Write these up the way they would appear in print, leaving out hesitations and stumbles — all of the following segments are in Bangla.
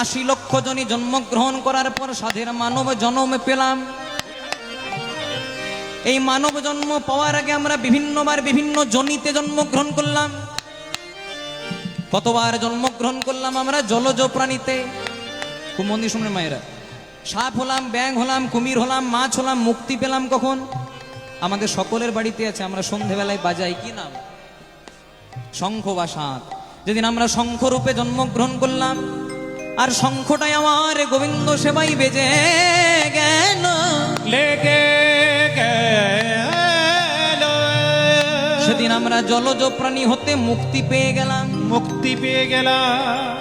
80 লক্ষ জনই জন্মগ্রহণ করার পর সাধের মানব জন্ম পেলাম। এই মানব জন্ম পাওয়ার আগে আমরা বিভিন্নবার বিভিন্ন জনিতে জন্মগ্রহণ করলাম। কতবার জন্মগ্রহণ করলাম আমরা জলজ প্রাণীতে। খুব মন দিয়ে শুনে মায়েরা, সাপ হলাম, ব্যাঙ হলাম, কুমির হলাম, মাছ হলাম। মুক্তি পেলাম কখন? আমাদের সকলের বাড়িতে আছে, আমরা সন্ধেবেলায় বাজাই কি নাম? শঙ্খ বা শাঁখ। যেদিন আমরা শঙ্খ রূপে জন্মগ্রহণ করলাম, আর শঙ্খটাই আমার গোবিন্দ সেবাই বেজে গেল, লেগে গেল। সেদিন আমরা জলজ প্রাণী হতে মুক্তি পেয়ে গেলাম। মুক্তি পেয়ে গেলাম।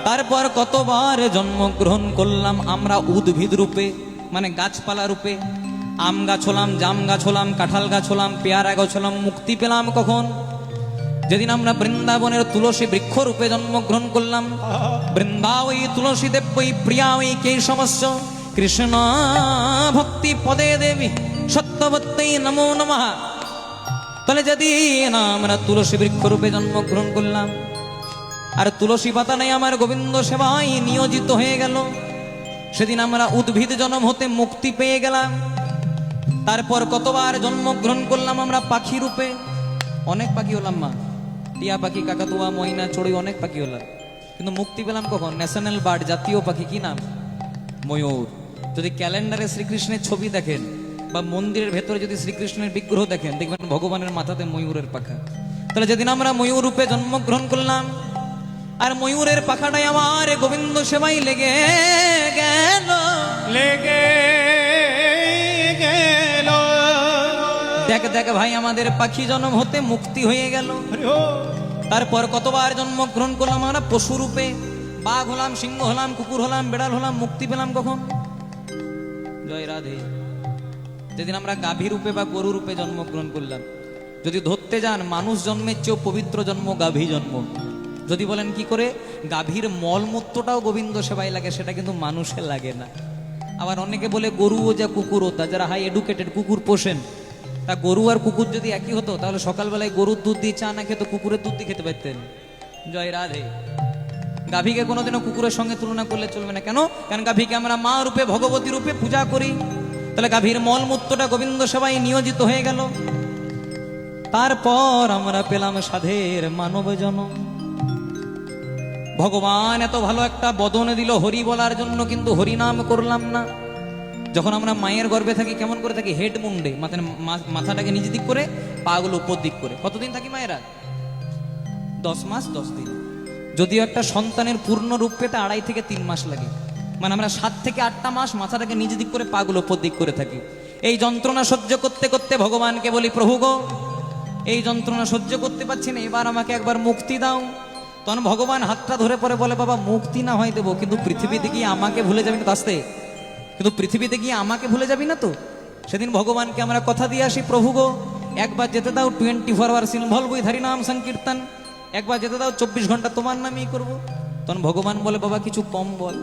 তারপর কতবার জন্মগ্রহণ করলাম আমরা উদ্ভিদ রূপে, মানে গাছপালা রূপে। আম গাছ হলাম, জাম গাছ হলাম, কাঁঠাল গাছ হলাম, পেয়ারা গাছ হলাম। মুক্তি পেলাম কখন? যেদিন আমরা বৃন্দাবনের তুলসী বৃক্ষ রূপে জন্মগ্রহণ করলাম। বৃন্দাবৈ তুলসী দেবৈ প্রিয়াই কেশবস্য কৃষ্ণ ভক্তি পদে দেবী সত্যবত্যই নমো নমঃ। তাহলে যেদিন আমরা তুলসী বৃক্ষ রূপে জন্মগ্রহণ করলাম, আর তুলসী পাতা নেই আমার গোবিন্দ সেবায় নিয়োজিত হয়ে গেল, সেদিন আমরা উদ্ভিদ জন্ম হতে মুক্তি পেয়ে গেলাম। তারপর কতবার জন্মগ্রহণ করলাম আমরা পাখি রূপে। অনেক পাখি হলাম মা, টিয়া পাখি, কাকাতুয়া, ময়না, চড়ুই, অনেক পাখি হলাম। কিন্তু মুক্তি পেলাম কখন? ন্যাশনাল বার্ড, জাতীয় পাখি কি নাম? ময়ূর। যদি ক্যালেন্ডারে শ্রীকৃষ্ণের ছবি দেখেন বা মন্দিরের ভেতরে যদি শ্রীকৃষ্ণের বিগ্রহ দেখেন, দেখবেন ভগবানের মাথাতে ময়ূরের পাখা। তাহলে যেদিন আমরা ময়ূর রূপে জন্মগ্রহণ করলাম, আর ময়ূরের পাখাটাই আমার গোবিন্দ সেবাই লেগে গেল, লেগে গেল। দেখ দেখ ভাই, আমাদের পাখি জন্ম হতে মুক্তি হয়ে গেল। তারপর কতবার জন্মগ্রহণ করলাম আমরা পশু রূপে। বাঘ হলাম, সিংহ হলাম, কুকুর হলাম, বেড়াল হলাম। মুক্তি পেলাম কখন? জয় রাধে। যেদিন আমরা গাভী রূপে বা গরু রূপে জন্মগ্রহণ করলাম। যদি ধরতে যান, মানুষ জন্মের চেয়েও পবিত্র জন্ম গাভী জন্ম। যদি বলেন কি করে? গাভীর মলমূত্রটাও গোবিন্দ সেবায় লাগে, সেটা কিন্তু মানুষের লাগে না। আবার অনেকে বলে গরুও যা কুকুরও তা, যারা হাই এডুকেটেড কুকুর পোষেন, তা গরু আর কুকুর যদি একই হতো তাহলে সকালবেলায় গরুর দুধ দিয়ে চা না খেত, কুকুরের দুধ দিয়ে খেতে পারতেন। জয় রাধে। গাভীকে কোনোদিনও কুকুরের সঙ্গে তুলনা করলে চলবে না। কেন? কারণ গাভীকে আমরা মা রূপে, ভগবতী রূপে পূজা করি। তাহলে গাভীর মলমূত্রটা গোবিন্দ সেবায় নিয়োজিত হয়ে গেল। তারপর আমরা পেলাম সাধের মানব জন্ম। ভগবান এত ভালো একটা বদন দিল হরি বলার জন্য, কিন্তু হরি নাম করলাম না। যখন আমরা মায়ের গর্ভে থাকি কেমন করে থাকি? হেড মুন্ডে, মাথাটাকে নিজ দিক করে, পাগুলো উপর দিক করে। কতদিন থাকি মায়েরা? 10 মাস 10 দিন। যদিও একটা সন্তানের পূর্ণ রূপ পেতে 2.5 থেকে 3 মাস লাগে। মানে আমরা 7 থেকে 8টা মাস মাথাটাকে নিজ দিক করে, পাগুলো উপর দিক করে থাকি। এই যন্ত্রণা সহ্য করতে করতে ভগবানকে বলি, প্রভু গো, এই যন্ত্রণা সহ্য করতে পারছি না, এবার আমাকে একবার মুক্তি দাও। তখন ভগবান হাতটা ধরে পরে বলে, বাবা মুক্তি না হয় দেবো, কিন্তু পৃথিবীতে গিয়ে আমাকে ভুলে যাবি না তো? আসতে, কিন্তু পৃথিবীতে গিয়ে আমাকে ভুলে যাবি না তো? সেদিন ভগবানকে আমরা কথা দিয়ে আসি, প্রভু গো একবার যেতে দাও, 24 আওয়ার্স ইনভলভ উইথ হরি নাম সংকীর্তন। একবার যেতে দাও, 24 ঘন্টা তোমার নামই করবো। তখন ভগবান বলে, বাবা কিছু কম বল।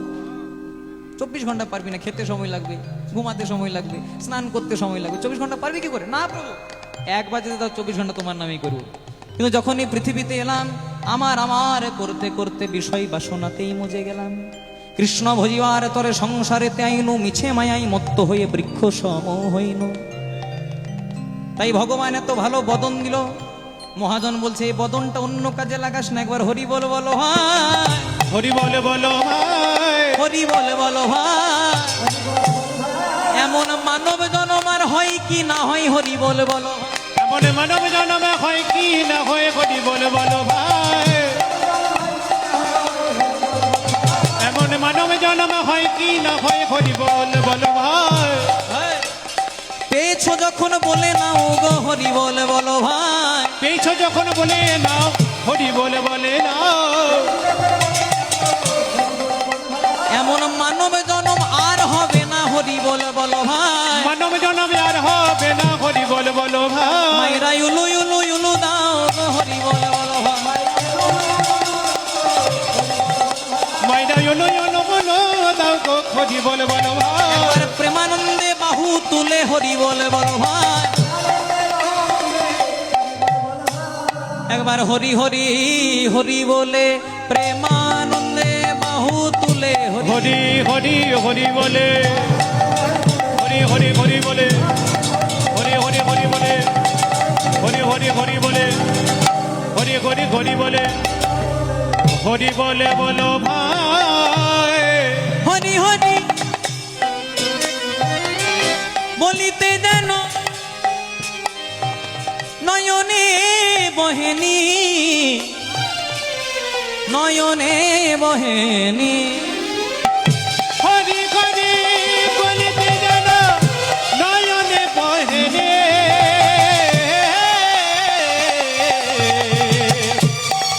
24 ঘন্টা পারবি না, খেতে সময় লাগবে, ঘুমাতে সময় লাগবে, স্নান করতে সময় লাগবে, 24 ঘন্টা পারবি কি করে? না প্রভু, একবার যেতে দাও, 24 ঘন্টা তোমার নামই করবো। কিন্তু যখনই পৃথিবীতে এলাম, আমার আমার করতে করতে বিষয় বাসনাতেই মজে গেলাম। কৃষ্ণ ভজিবার তরে সংসারেতে আইনু, মিছে মায়াই মত্ত হয়ে বৃক্ষ সম হইনু। তাই ভগবান এত ভালো বদন দিল। মহাজন বলছে, এই বদনটা অন্য কাজে লাগাস না, একবার হরি বল বলো ভাই, হরি বলে বলো ভাই, হরি বলে বলো ভাই। এমন মানব জন্ম আর হয় কি না হয়? হরি বলে বলো। এমন মানব জন্মে হয় কি না হয়? হরি বলে বলো ভাই। এমন মানব জন্মে হয় কি না হয়? হরি বলে বলো ভাই। পেয়েছো যখন বলে নাও গো, হরি বলে বলো ভাই। পেয়েছো যখন বলে নাও, হরি বলে নাও। এমন মানব জন্ম আর হবে না, হরি বলে বলো ভাই। মানব জন্মে আর হবে না, হরি বলে বলো ভাই। মায়েরা ইউলু ইউলু ইউলু দাও গো, হরি বলে বলো ভাই। মাইরা ইউলু ইউলু বলো দাও গো, হরি বলে বলো ভাই। প্রেমানন্দে বাহু তুলে হরি বলে বলো ভাই। একবার হরি হরি হরি বলে প্রেমানন্দে বাহু তুলে হরি হরি হরি হরি বলে হরি হরি হরি বলে হরি হরি হরি বলে হরি হরি হরি বলে হরি হরি হরি বলে হরি বলে বলো ভাই হরি হরি বলিতে যেন নয়নে বহেনি নয়নে বহেনি হরি হরি বলিতে যেন নয়নে বহেনে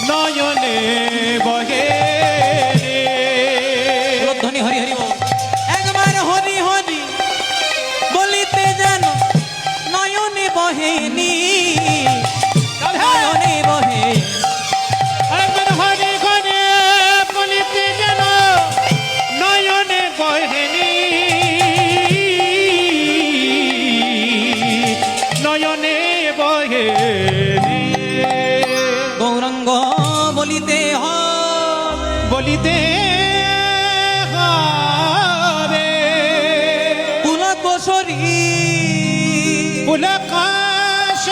নয়নে বহেনে ধ্বনি হরি হরি বল একবার হরি হরি বলিতে যেন নয়নে বহেনি নয়নে বহে একবার হরি হরি বলিতে যেন নয়নে বহেনি নয়নে বহেনি গৌরাঙ্গ বলিতে হবে বলিতে হবে পুলকশরী পুলকাশায়ী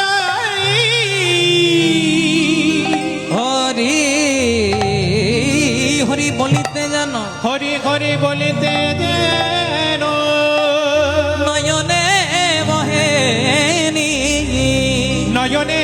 হরি হরি বলিতে যেন হরি হরি বলিতে যেন নয়নে বহেনি নয়নে